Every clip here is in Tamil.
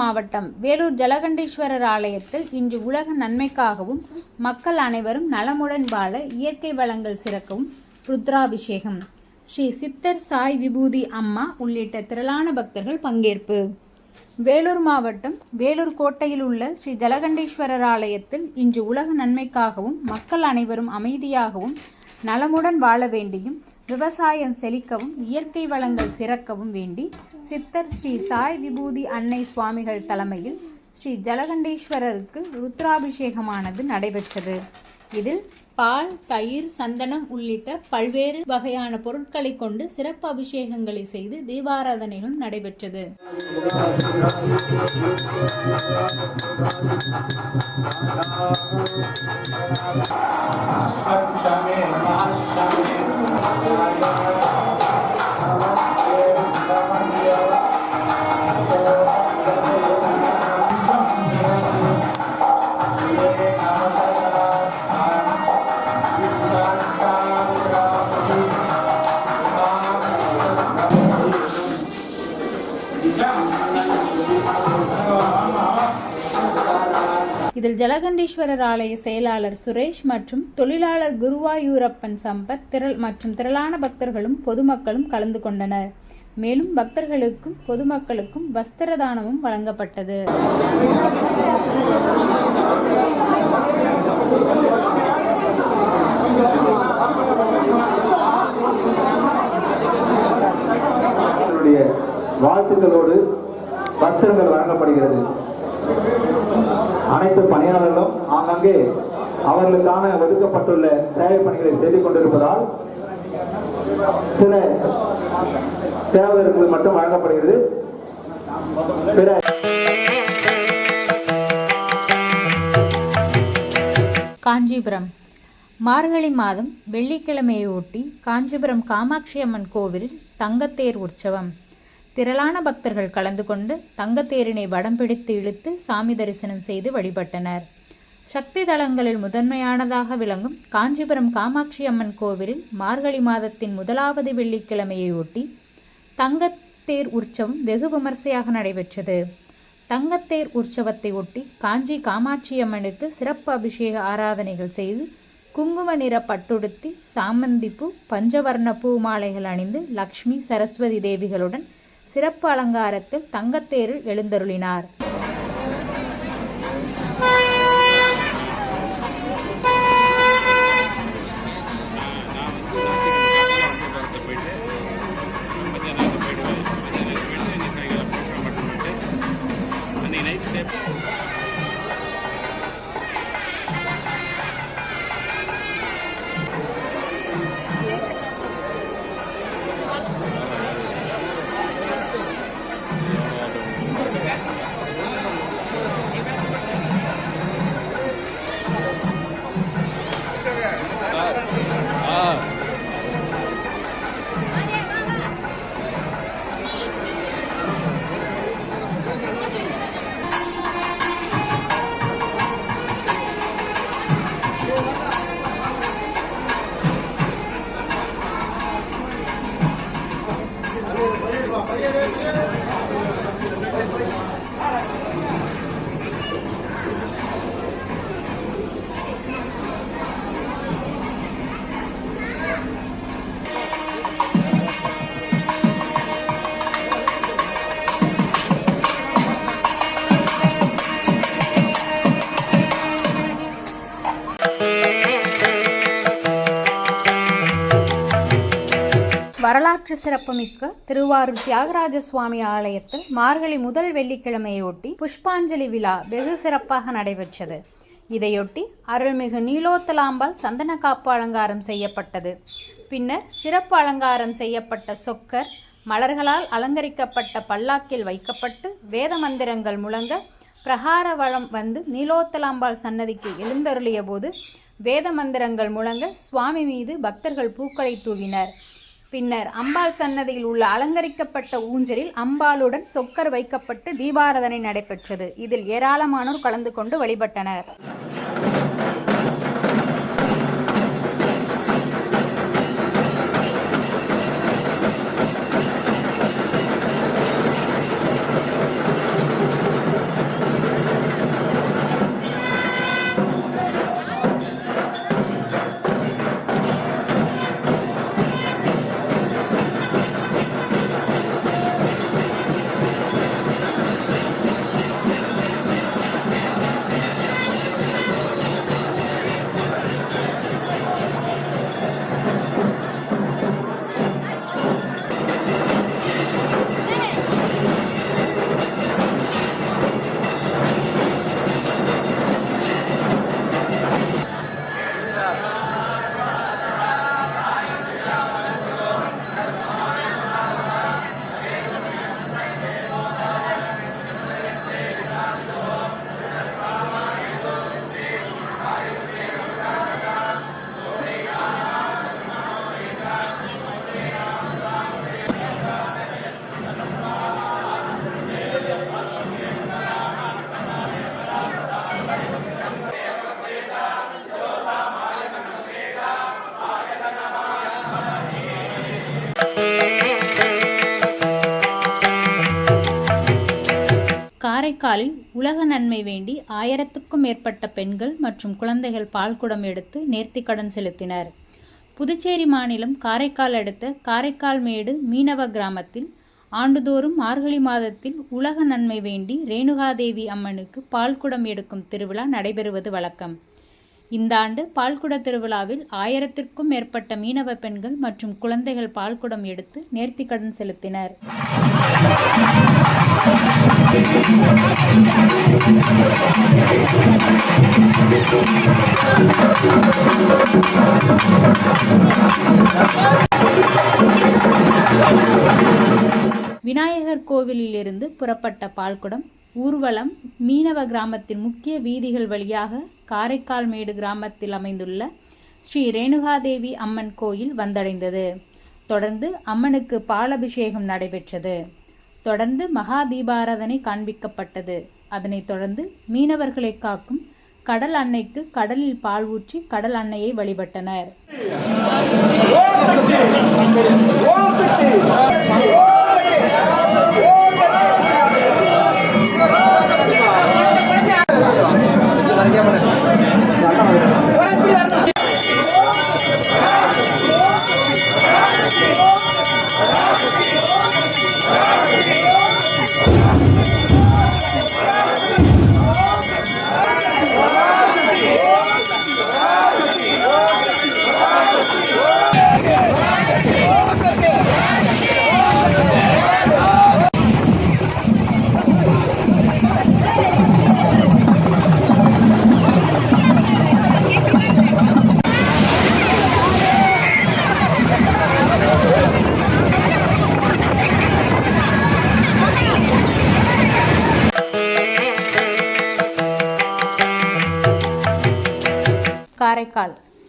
மாவட்டம் வேலூர் ஜலகண்டேஸ்வரர் ஆலயத்தில் இன்று உலக நன்மைக்காகவும் மக்கள் அனைவரும் நலமுடன் வாழ இயற்கை வளங்கள் சிறக்கவும் ருத்ராபிஷேகம். ஸ்ரீ சித்தர் சாய் விபூதி அம்மா உள்ளிட்ட திரளான பக்தர்கள் பங்கேற்பு. வேலூர் மாவட்டம் வேலூர் கோட்டையில் உள்ள ஸ்ரீ ஜலகண்டேஸ்வரர் ஆலயத்தில் இன்று உலக நன்மைக்காகவும் மக்கள் அனைவரும் அமைதியாகவும் நலமுடன் வாழ வேண்டியும் விவசாயம் செழிக்கவும் இயற்கை வளங்கள் சிறக்கவும் வேண்டி சித்தர் ஸ்ரீ சாய் விபூதி அன்னை சுவாமிகள் தலைமையில் ஸ்ரீ ஜலகண்டேஸ்வரருக்கு ருத்ராபிஷேகமானது நடைபெற்றது. இதில் பால், தயிர், சந்தனம் உள்ளிட்ட பல்வேறு வகையான பொருட்களை கொண்டு சிறப்பு அபிஷேகங்களை செய்து தீபாராதனைகளும் நடைபெற்றது. இதில் ஜலகண்டேஸ்வரர் ஆலய செயலாளர் சுரேஷ் மற்றும் தொழிலாளர் குருவாயூரப்பன் சம்பத் மற்றும் திரளான பக்தர்களும் பொதுமக்களும் கலந்து கொண்டனர். மேலும் பக்தர்களுக்கும் பொதுமக்களுக்கும் வஸ்திர தானமும் வழங்கப்பட்டது. வாழ்த்துக்களோடு வஸ்திரங்கள் வழங்கப்படுகிறது. அனைத்து பணியாளர்களும் ஆங்காங்கே அவர்களுக்கான ஒதுக்கப்பட்டுள்ள சேவை பணிகளை செய்து கொண்டிருப்பதால் சில சேவகர்கள் மட்டும் வழங்கப்படுகிறது. காஞ்சிபுரம் மார்கழி மாதம் வெள்ளிக்கிழமையை ஒட்டி காஞ்சிபுரம் காமாட்சி அம்மன் கோவிலில் தங்கத்தேர் உற்சவம். திரளான பக்தர்கள் கலந்து கொண்டு தங்கத்தேரினை வடம் பிடித்து இழுத்து சாமி தரிசனம் செய்து வழிபட்டனர். சக்தி தலங்களில் முதன்மையானதாக விளங்கும் காஞ்சிபுரம் காமாட்சி அம்மன் கோவிலில் மார்கழி மாதத்தின் முதலாவது வெள்ளிக்கிழமையை ஒட்டி தங்கத்தேர் உற்சவம் வெகு விமர்சையாக நடைபெற்றது. தங்கத்தேர் உற்சவத்தை ஒட்டி காஞ்சி காமாட்சி அம்மனுக்கு சிறப்பு அபிஷேக ஆராதனைகள் செய்து குங்கும நிற பட்டுடுத்தி சாமந்திப்பூ பஞ்சவர்ண பூ மாலைகள் அணிந்து லக்ஷ்மி சரஸ்வதி தேவிகளுடன் சிறப்பு அலங்காரத்தில் தங்கத்தேரில் எழுந்தருளினார். வரலாற்று சிறப்புமிக்க திருவாரூர் தியாகராஜ சுவாமி ஆலயத்தில் மார்கழி முதல் வெள்ளிக்கிழமையொட்டி புஷ்பாஞ்சலி விழா வெகு சிறப்பாக நடைபெற்றது. இதையொட்டி அருள்மிகு நீலோத்தலாம்பாள் சந்தன காப்பு அலங்காரம் செய்யப்பட்டது. பின்னர் சிறப்பு அலங்காரம் செய்யப்பட்ட சொக்கர் மலர்களால் அலங்கரிக்கப்பட்ட பல்லாக்கில் வைக்கப்பட்டு வேத மந்திரங்கள் முழங்க பிரகார வளம் வந்து நீலோத்தலாம்பாள் சன்னதிக்கு எழுந்தருளிய போது வேத மந்திரங்கள் முழங்க சுவாமி மீது பக்தர்கள் பூக்களை தூவினர். பின்னர் அம்பாள் சன்னதியில் உள்ள அலங்கரிக்கப்பட்ட ஊஞ்சலில் அம்பாளுடன் சொக்கர் வைக்கப்பட்டு தீபாராதனை நடைபெற்றது. இதில் ஏராளமானோர் கலந்து கொண்டு வழிபட்டனர். காரைக்காலில் உலக நன்மை வேண்டி 1000க்கும் மேற்பட்ட பெண்கள் மற்றும் குழந்தைகள் பால்குடம் எடுத்து நேர்த்திக்கடன் செலுத்தினர். புதுச்சேரி மாநிலம் காரைக்கால் அடுத்த காரைக்கால்மேடு மீனவ கிராமத்தில் ஆண்டுதோறும் மார்கழி மாதத்தில் உலக நன்மை வேண்டி ரேணுகாதேவி அம்மனுக்கு பால்குடம் எடுக்கும் திருவிழா நடைபெறுவது வழக்கம். இந்த ஆண்டு பால்குட திருவிழாவில் 1000க்கும் மேற்பட்ட மீனவ பெண்கள் மற்றும் குழந்தைகள் பால்குடம் எடுத்து நேர்த்திக்கடன் செலுத்தினர். விநாயகர் கோவிலிலிருந்து புறப்பட்ட பால்குடம் ஊர்வலம் மீனவ கிராமத்தின் முக்கிய வீதிகள் வழியாக காரைக்கால்மேடு கிராமத்தில் அமைந்துள்ள ஸ்ரீ ரேணுகாதேவி அம்மன் கோயில் வந்தடைந்தது. தொடர்ந்து அம்மனுக்கு பாலபிஷேகம் நடைபெற்றது. தொடர்ந்து மகா தீபாராதனை காண்பிக்கப்பட்டது. அதனைத் தொடர்ந்து மீனவர்களை காக்கும் கடல் அன்னைக்கு கடலில் பால் ஊற்றி கடல் அன்னையை வழிபட்டனர்.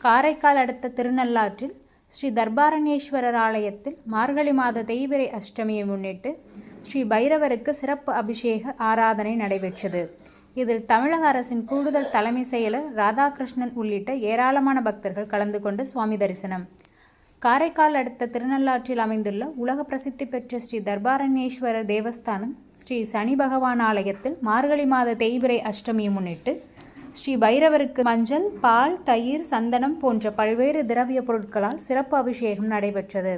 காரைக்கால் அடுத்த திருநள்ளாற்றில் ஸ்ரீ தர்பாரண்யேஸ்வரர் ஆலயத்தில் மார்கழி மாத தேய்பிறை அஷ்டமியை முன்னிட்டு ஸ்ரீ பைரவருக்கு சிறப்பு அபிஷேக ஆராதனை நடைபெற்றது. இதில் தமிழக அரசின் கூடுதல் தலைமை செயலர் ராதாகிருஷ்ணன் உள்ளிட்ட ஏராளமான பக்தர்கள் கலந்து கொண்டு சுவாமி தரிசனம். காரைக்கால் அடுத்த திருநள்ளாற்றில் அமைந்துள்ள உலக பிரசித்தி பெற்ற ஸ்ரீ தர்பாரண்யேஸ்வரர் தேவஸ்தானம் ஸ்ரீ சனி பகவான் ஆலயத்தில் மார்கழி மாத தேய்பிறை அஷ்டமியை முன்னிட்டு ஸ்ரீ பைரவருக்கு மஞ்சள், பால், தயிர், சந்தனம் போன்ற பல்வேறு திரவிய பொருட்களால் சிறப்பு அபிஷேகம் நடைபெற்றது.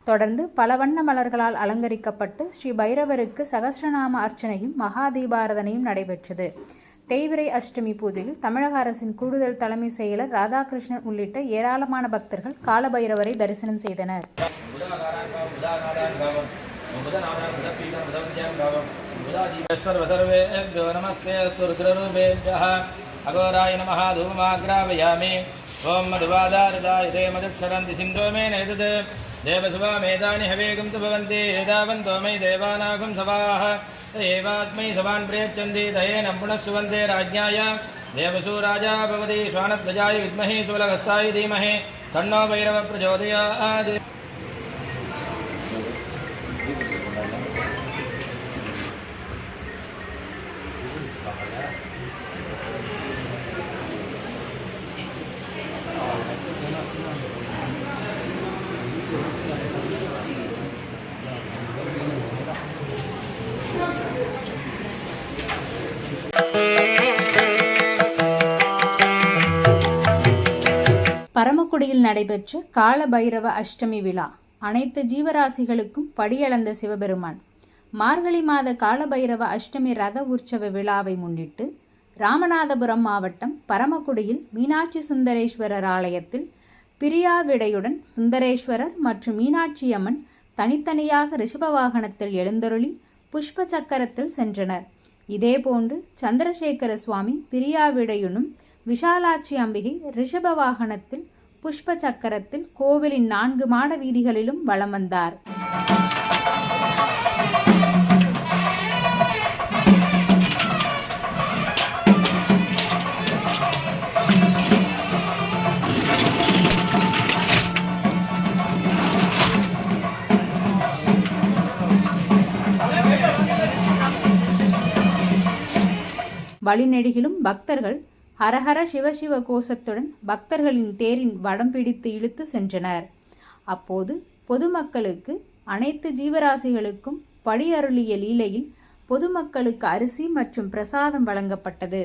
தொடர்ந்து பல வண்ண மலர்களால் அலங்கரிக்கப்பட்டு ஸ்ரீ பைரவருக்கு சகஸ்ரநாம அர்ச்சனையும் மகா தீபாராதனையும் நடைபெற்றது. தேய்பிறை அஷ்டமி பூஜையில் தமிழக அரசின் கூடுதல் தலைமை செயலர் ராதாகிருஷ்ணன் உள்ளிட்ட ஏராளமான பக்தர்கள் காலபைரவரை தரிசனம் செய்தனர். அகோராய நமஹ தூமாக்ராவயாமி. ஓம் மதுவாதாரதாய மதுக்ஷரந்தி சிந்தோ மே நேதத் தேவசுவாமேதானி ஹவேகம் து பவந்தி ஏதாவந்தோ மை தேவானாகும் சவாஹ ஏவாத்மை சவான் பிரேச்சந்தி தயேன புனஸ்சுவந்தே ராஜ்ஞாய தேவசூ ராஜா பவதி ஸ்வானத்வஜாய வித்மஹே சூலகஸ்தாய தீமஹே தன்னோ பைரவ பிரச்சோதயாத். பரமக்குடியில் நடைபெற்ற கால பைரவ அஷ்டமி விழா. அனைத்து ஜீவராசிகளுக்கும் படியளந்த சிவபெருமான். மார்கழி மாத கால பைரவ அஷ்டமி ரத உற்சவ விழாவை முன்னிட்டு ராமநாதபுரம் மாவட்டம் பரமக்குடியில் மீனாட்சி சுந்தரேஸ்வரர் ஆலயத்தில் பிரியாவிடையுடன் சுந்தரேஸ்வரர் மற்றும் மீனாட்சி அம்மன் தனித்தனியாக ரிஷப வாகனத்தில் எழுந்தருளி புஷ்ப சக்கரத்தில் சென்றனர். இதேபோன்று சந்திரசேகர சுவாமி பிரியாவிடையுனும் விஷாலாட்சி அம்பிகை ரிஷப வாகனத்தில் புஷ்ப சக்கரத்தில் கோவிலின் 4 மாட வீதிகளிலும் வலம் வந்தார். வழிநெடுகிலும் பக்தர்கள் ஹரஹர சிவசிவ கோஷத்துடன் பக்தர்களின் தேரின் வடம் பிடித்து இழுத்து சென்றனர். அப்போது பொதுமக்களுக்கு அனைத்து ஜீவராசிகளுக்கும் படியருளிய லீலையில் பொதுமக்களுக்கு அரிசி மற்றும் பிரசாதம் வழங்கப்பட்டது.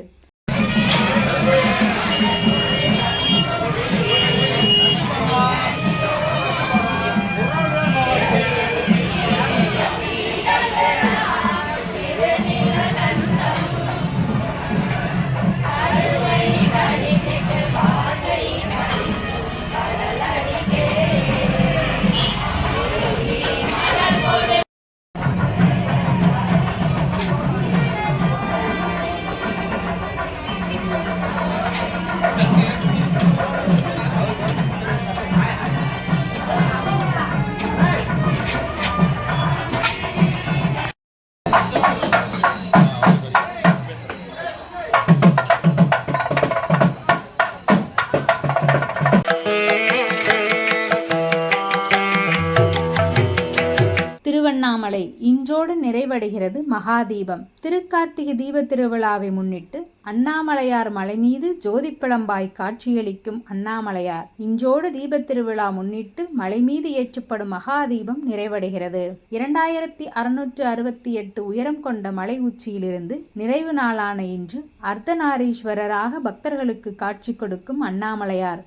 திருவண்ணாமலை இன்றோடு நிறைவடைகிறது மகாதீபம். திருக்கார்த்திகை தீப திருவிழாவை முன்னிட்டு அண்ணாமலையார் மலை மீது ஜோதிப்பிழம்பாய் காட்சியளிக்கும் அண்ணாமலையார் இன்றோடு தீப திருவிழா முன்னிட்டு மலை மீது ஏற்றப்படும் மகாதீபம் நிறைவடைகிறது. 2668 உயரம் கொண்ட மலை உச்சியிலிருந்து நிறைவு நாளான இன்று அர்த்தநாரீஸ்வரராக பக்தர்களுக்கு காட்சி கொடுக்கும் அண்ணாமலையார்